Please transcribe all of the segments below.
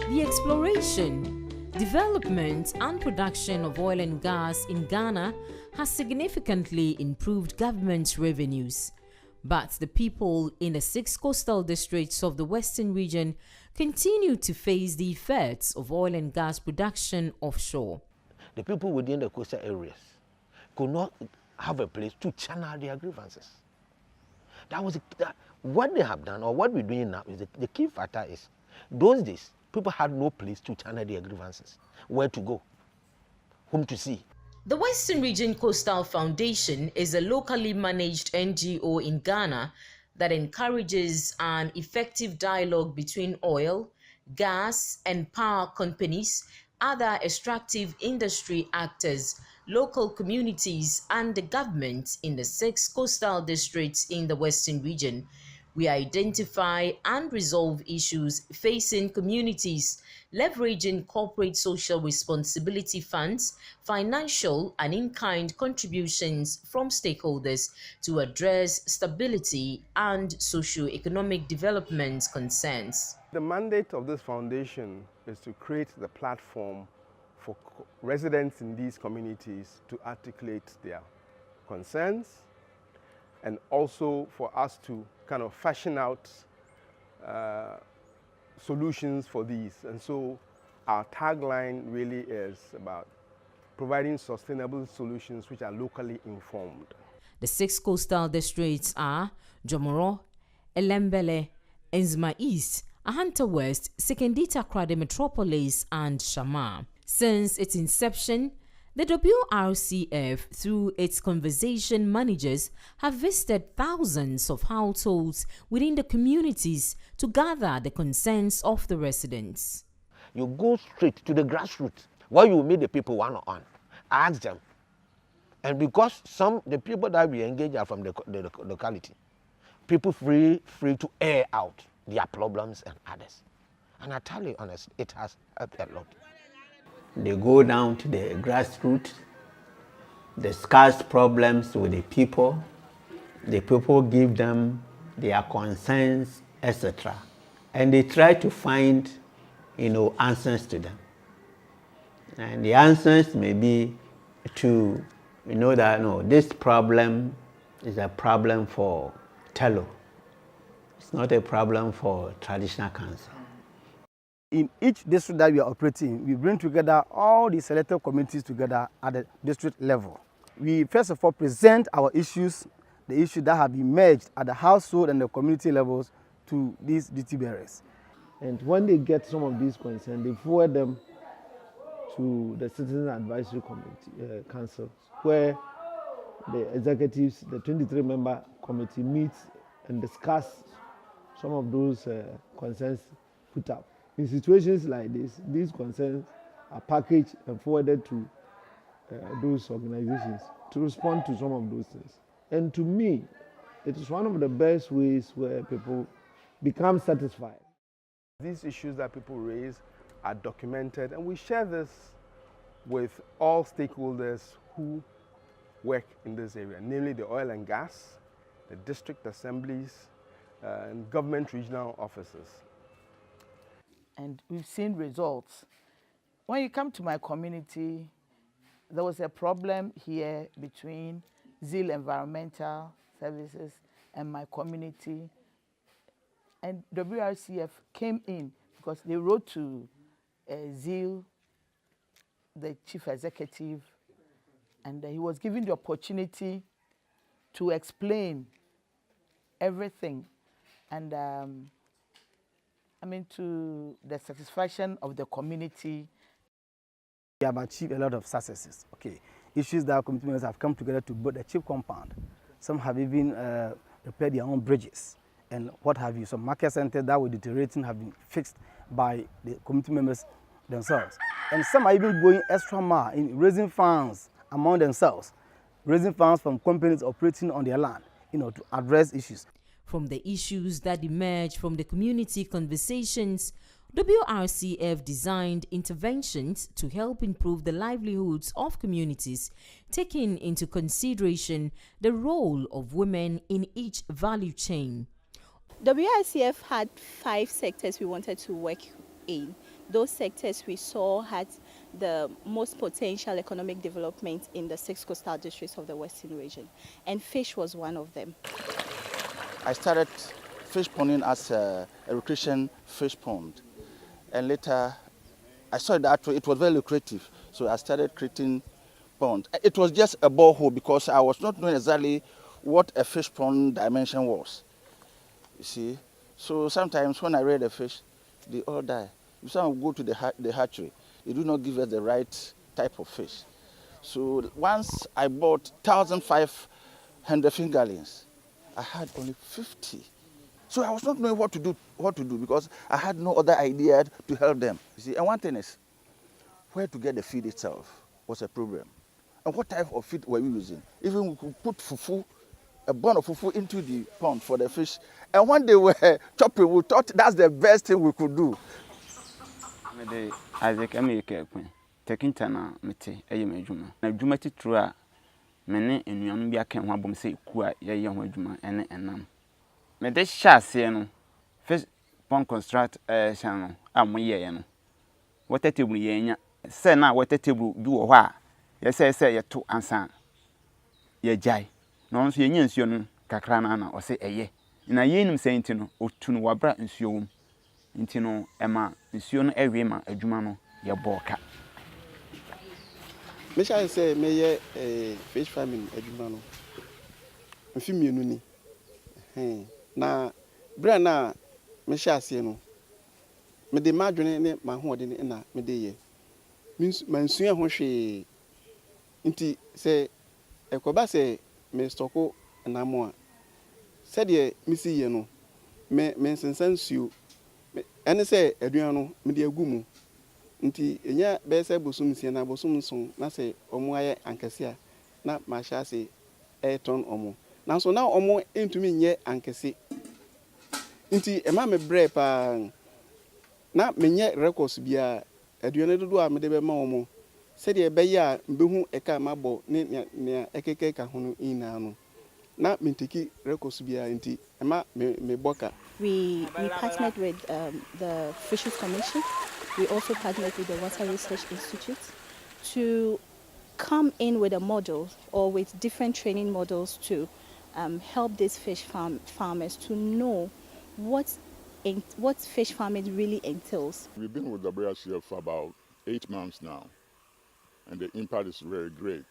The exploration, development and production of oil and gas in Ghana has significantly improved government's revenues. But the people in the 6 coastal districts of the Western region continue to face the effects of oil and gas production offshore. The people within the coastal areas could not have a place to channel their grievances. What they have done, or what we're doing now, is the key factor is, those days, people had no place to channel their grievances. Where to go? Whom to see? The Western Region Coastal Foundation is a locally managed NGO in Ghana that encourages an effective dialogue between oil, gas, and power companies, other extractive industry actors, local communities, and the government in the 6 coastal districts in the Western region. We identify and resolve issues facing communities, leveraging corporate social responsibility funds, financial and in-kind contributions from stakeholders to address stability and socio-economic development concerns. The mandate of this foundation is to create the platform for residents in these communities to articulate their concerns, and also for us to kind of fashion out solutions for these. And so our tagline really is about providing sustainable solutions which are locally informed. The 6 coastal districts are Jomoro, Elembele, Enzima East, Ahanta West, Sekendita Krade Metropolis, and Shama. Since its inception, the WRCF, through its conversation managers, have visited thousands of households within the communities to gather the concerns of the residents. You go straight to the grassroots, where you meet the people one-on-one, ask them. And because the people that we engage are from the locality, people free to air out their problems and others. And I tell you honestly, it has helped a lot. They go down to the grassroots, discuss problems with the people give them their concerns, etc. And they try to find, answers to them. And the answers may be to, this problem is a problem for Tello. It's not a problem for traditional council. In each district that we are operating, we bring together all the selected communities together at the district level. We first of all present our issues, the issues that have emerged at the household and the community levels to these duty bearers. And when they get some of these concerns, they forward them to the Citizen Advisory Committee, Council, where the executives, the 23-member committee meets and discuss some of those concerns put up. In situations like this, these concerns are packaged and forwarded to those organizations to respond to some of those things. And to me, it is one of the best ways where people become satisfied. These issues that people raise are documented, and we share this with all stakeholders who work in this area, namely the oil and gas, the district assemblies, and government regional offices. And we've seen results. When you come to my community, there was a problem here between Zeal Environmental Services and my community. And WRCF came in because they wrote to Zeal, the chief executive, and he was given the opportunity to explain everything. And to the satisfaction of the community. We have achieved a lot of successes. Issues that our community members have come together to build a cheap compound. Some have even repaired their own bridges and what have you. Some market centers that were deteriorating have been fixed by the community members themselves. And some are even going extra mile in raising funds among themselves, raising funds from companies operating on their land, to address issues. From the issues that emerge from the community conversations, WRCF designed interventions to help improve the livelihoods of communities, taking into consideration the role of women in each value chain. WRCF had 5 sectors we wanted to work in. Those sectors we saw had the most potential economic development in the 6 coastal districts of the Western region, and fish was one of them. I started fish ponding as a recreation fish pond, and later I saw that it was very lucrative, so I started creating ponds. It was just a borehole because I was not knowing exactly what a fish pond dimension was, you see. So sometimes when I rear the fish, they all die. If someone go to the hatchery, they do not give us the right type of fish. So once I bought 1,500 fingerlings, I had only 50. So I was not knowing what to do because I had no other idea to help them. You see, and one thing is, where to get the feed itself was a problem. And what type of feed were we using? Even we could put fufu, a bun of fufu into the pond for the fish. And when they were chopping, we thought that's the best thing we could do. Isaac America taking Tana Mete, a Yamajuma. Now, Jumati Trua, many in Yambia can one bomb say, Kua, young Juma, and none. May they shall say, first pond construct a channel, I'm ye. What a table ye, say now what a table do a while. Yes, I say ye to answer. Ye jai, no, so ye yon Cacrana or say a ye. In a yen saying to no, or to no wabra and so. Intino Emma, Monsieur Erima, a Jumano, your boka. Misha say, may a fish farming, a Jumano. A few mununi. Na Brana, Misha say no. Me de margarine, my hoarding in a medea. Means my sooner when she inti say a cobase, me stoko and amoa. Said ye, Missy Yeno, me sense you. Ene se aduano me de agumu nti enya be se bosum sie na bosum so na se omo aye ankese a na ma sha se ton omo na so na omo entumi nye ankese nti e ma me bre pa na me nye records bia aduano dodo a me de be ma omo se de be ya mbehu e ka mabo ne ekeke ka hono ina no na me teki records bia nti e ma me boka. We partnered with the Fisheries Commission. We also partnered with the Water Research Institute to come in with a model or with different training models to help these fish farmers to know what fish farming really entails. We've been with WRCF for about 8 months now, and the impact is very great.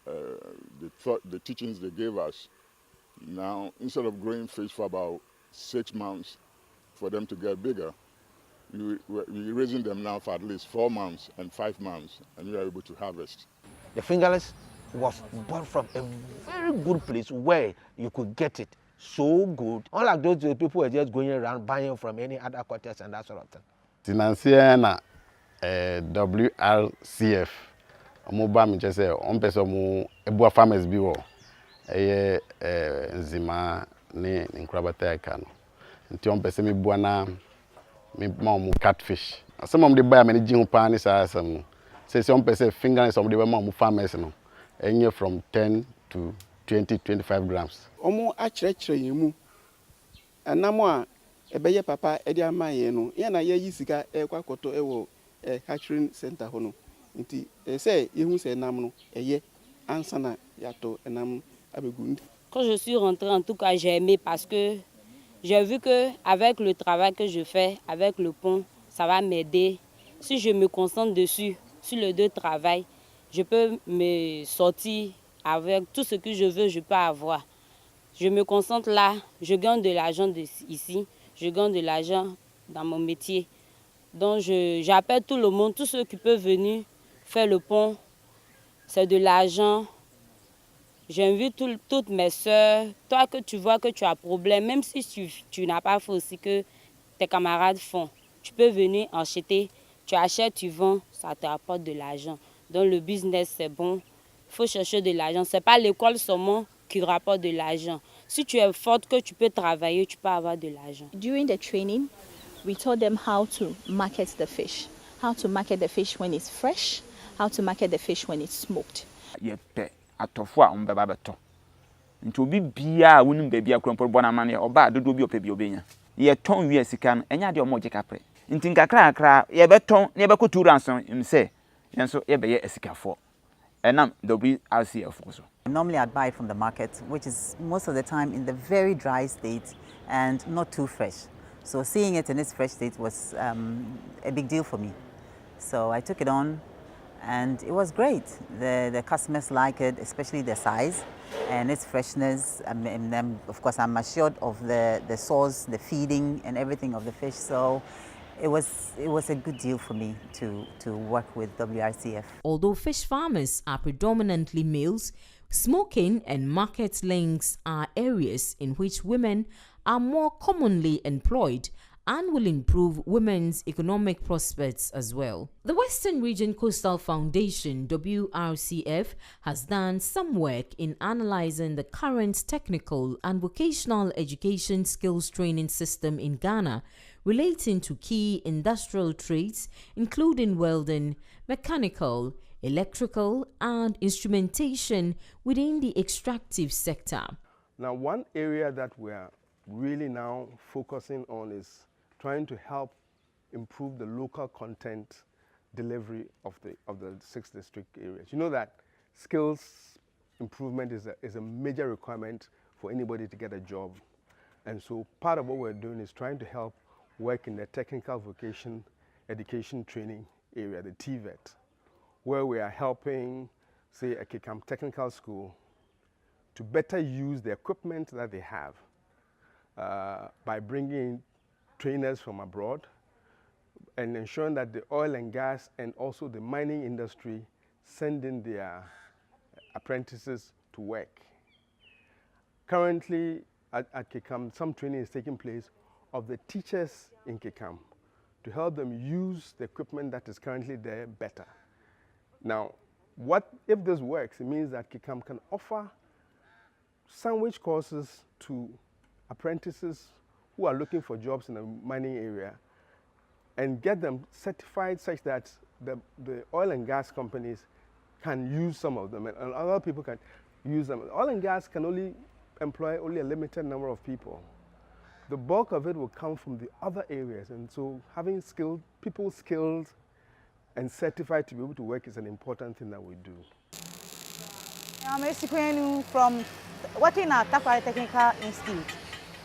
The teachings they gave us, now instead of growing fish for about 6 months for them to get bigger, we're raising them now for at least 4 months and 5 months, and we are able to harvest. The fingerless was born from a very good place where you could get it so good. Unlike those people who are just going around buying from any other quarters and that sort of thing. Financier WRCF, omoba mi chese on person mu ebua farmers bi wo eye nzima ne nkrabata eka no nti on person mi bua na mi ma mu catfish some of the buy me ji hu pa ni sa asem say on person fingerless some of the ma mu farmers no enye from 10 to 20-25 grams. Omo akyerɛkyerɛ yɛn mu anamo a ɛbɛyɛ papa ɛde ama yɛn no yɛn na yɛyi sika ɛkɔ akɔtɔ ɛwɔ hatchery center hɔ no nti sɛ yɛhu sɛ nam no ɛyɛ ansa na yɛatɔ ɛnam abɛgu. Quand je suis rentrée, en tout cas, j'ai aimé parce que j'ai vu que avec le travail que je fais avec le pont, ça va m'aider. Si je me concentre dessus, sur le deux travail, je peux me sortir avec tout ce que je veux, je peux avoir. Je me concentre là, je gagne de l'argent ici, je gagne de l'argent dans mon métier. Donc j'appelle tout le monde, tous ceux qui peuvent venir faire le pont, c'est de l'argent. J'invite toutes mes soeurs, toi que tu vois que tu as problème, même si tu n'as pas fait aussi que tes camarades font, tu peux venir acheter, tu achètes, tu vends, ça te rapporte de l'argent. Donc le business c'est bon, il faut chercher de l'argent. Ce n'est pas l'école seulement qui rapporte de l'argent. Si tu es forte, que tu peux travailler, tu peux avoir de l'argent. During the training, we taught them how to market the fish when it's fresh, how to market the fish when it's smoked. Yɛpɛ atɔfo a ɔmbɛba bɛtɔ. Nti obi bia a wonim baabi akrompɔ bɔ na ma ne ɔba dodo bi ɔpɛ bi obenya. Yɛtɔn wie sika no ɛnya de ɔmo gye kapre. Nti nkakra yɛbɛtɔn na yɛbɛkɔ 2 ransom sɛ yɛnso yɛbɛyɛ asikafo. Ɛnam WRCF so. Normally I'd buy it from the market, which is most of the time in the very dry state and not too fresh. So seeing it in its fresh state was a big deal for me. So I took it on and it was great. The customers like it, especially the size and its freshness. And then of course I'm assured of the source, the feeding and everything of the fish. So it was a good deal for me to work with WRCF. Although fish farmers are predominantly males, smoking and market links are areas in which women are more commonly employed and will improve women's economic prospects as well. The Western Region Coastal Foundation, WRCF, has done some work in analyzing the current technical and vocational education skills training system in Ghana relating to key industrial trades, including welding, mechanical, electrical, and instrumentation within the extractive sector. Now, one area that we are really now focusing on is trying to help improve the local content delivery of the 6 district areas. You know that skills improvement is a major requirement for anybody to get a job. And so part of what we're doing is trying to help work in the technical vocation education training area, the TVET, where we are helping, say, a Kikam Technical School to better use the equipment that they have by bringing trainers from abroad and ensuring that the oil and gas and also the mining industry send in their apprentices to work. Currently at Kikam, some training is taking place of the teachers in Kikam to help them use the equipment that is currently there better. Now, what if this works? It means that Kikam can offer sandwich courses to apprentices who are looking for jobs in the mining area and get them certified such that the oil and gas companies can use some of them and other people can use them. Oil and gas can only employ only a limited number of people. The bulk of it will come from the other areas, and so having people skilled and certified to be able to work is an important thing that we do. I'm Esikwenu from working at Takwari Technical Institute.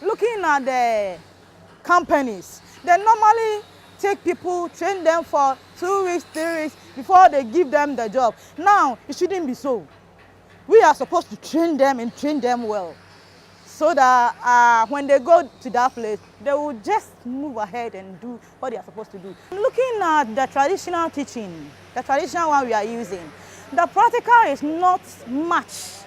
Looking at the companies, they normally take people, train them for 2 weeks, 3 weeks before they give them the job. Now, it shouldn't be so. We are supposed to train them and train them well, so that when they go to that place, they will just move ahead and do what they are supposed to do. Looking at the traditional teaching, the traditional one we are using, the practical is not much.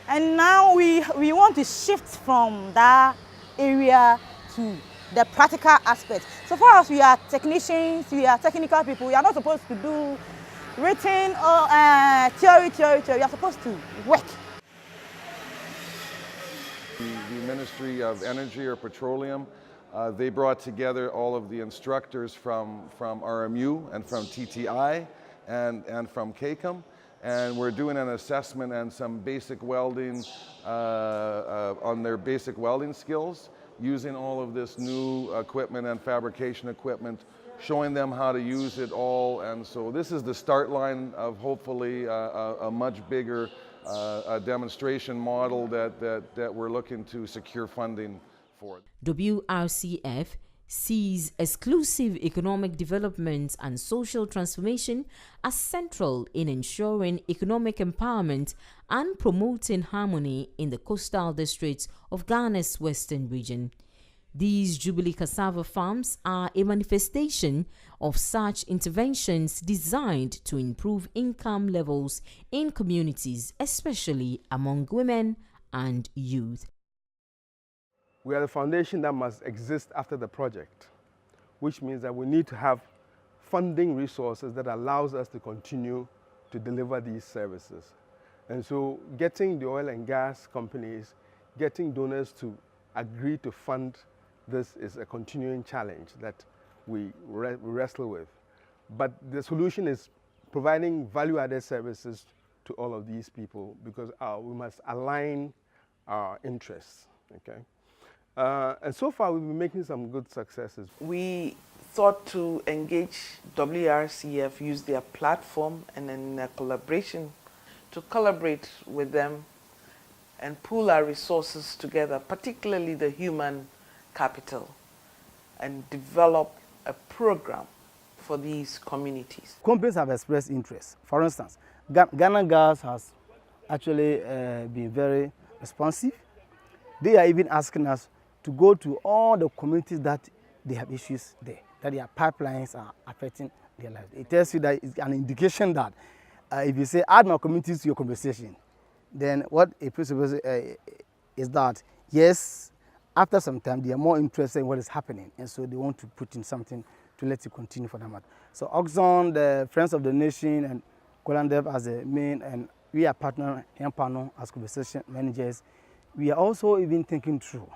And now we want to shift from that area to the practical aspect. So far as we are technicians, we are technical people, we are not supposed to do written or theory. We are supposed to work. The Ministry of Energy or Petroleum, they brought together all of the instructors from RMU and from TTI and from KCOM, and we're doing an assessment and some basic welding on their basic welding skills, using all of this new equipment and fabrication equipment, showing them how to use it all. And so this is the start line of hopefully a much bigger a demonstration model that we're looking to secure funding for. WRCF sees exclusive economic development and social transformation as central in ensuring economic empowerment and promoting harmony in the coastal districts of Ghana's Western region. These Jubilee cassava farms are a manifestation of such interventions designed to improve income levels in communities, especially among women and youth. We are the foundation that must exist after the project, which means that we need to have funding resources that allows us to continue to deliver these services. And so getting the oil and gas companies getting donors to agree to fund this is a continuing challenge that we wrestle with. But the solution is providing value-added services to all of these people, because we must align our interests, okay? And so far, we've been making some good successes. We thought to engage WRCF, use their platform, and in a collaboration to collaborate with them and pool our resources together, particularly the human capital, and develop a program for these communities. Companies have expressed interest. For instance, Ghana Gas has actually been very responsive. They are even asking us to go to all the communities that they have issues there, that their pipelines are affecting their lives. It tells you that it's an indication that if you say add more communities to your conversation, then what a principle is that, yes, after some time, they are more interested in what is happening, and so they want to put in something to let it continue for them. So Oxon, the Friends of the Nation, and Golandev as the main, and we are partner Empano as conversation managers. We are also even thinking through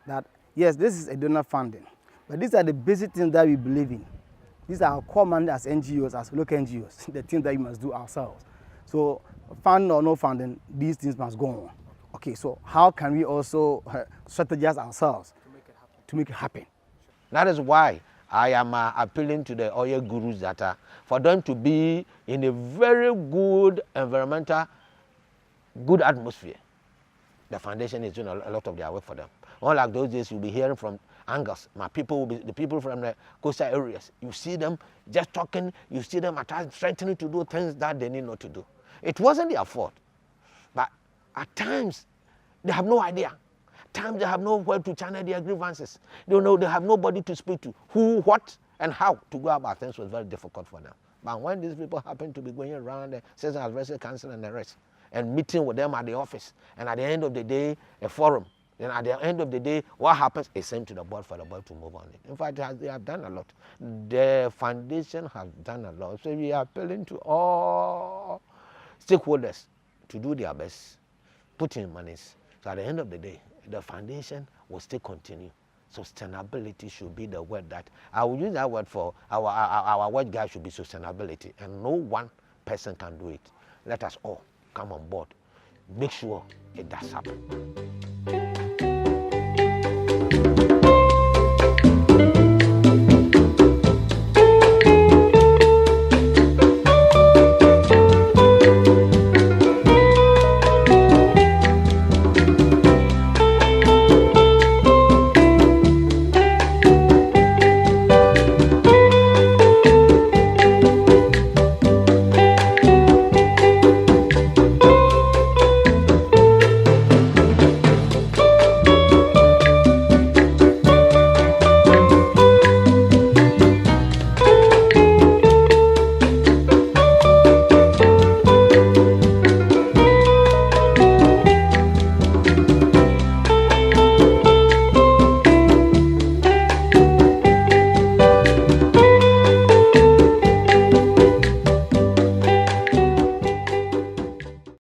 that, yes, this is a donor funding, but these are the basic things that we believe in. These are our core mandate as NGOs, as local NGOs, the things that we must do ourselves. So funding or no funding, these things must go on. Okay, so how can we also strategize ourselves to make it happen? That is why I am appealing to the oil gurus that for them to be in a very good environmental, good atmosphere. The foundation is doing a lot of their work for them. Unlike those days, you'll be hearing from Angus. My people will be the people from the coastal areas. You see them just talking. You see them threatening to do things that they need not to do. It wasn't their fault, but at times they have no idea. At times they have nowhere to channel their grievances. They don't know. They have nobody to speak to. Who, what, and how to go about things was very difficult for them. But when these people happen to be going around the Citizen Advisory Council and the rest, and meeting with them at the office, and at the end of the day, a forum. Then at the end of the day, what happens is sent to the board for the board to move on it. In fact, they have done a lot. The foundation has done a lot. So we are appealing to all stakeholders to do their best, put in monies. So at the end of the day, the foundation will still continue. Sustainability should be the word that, I will use that word for our word guide should be sustainability, and no one person can do it. Let us all come on board. Make sure it does happen.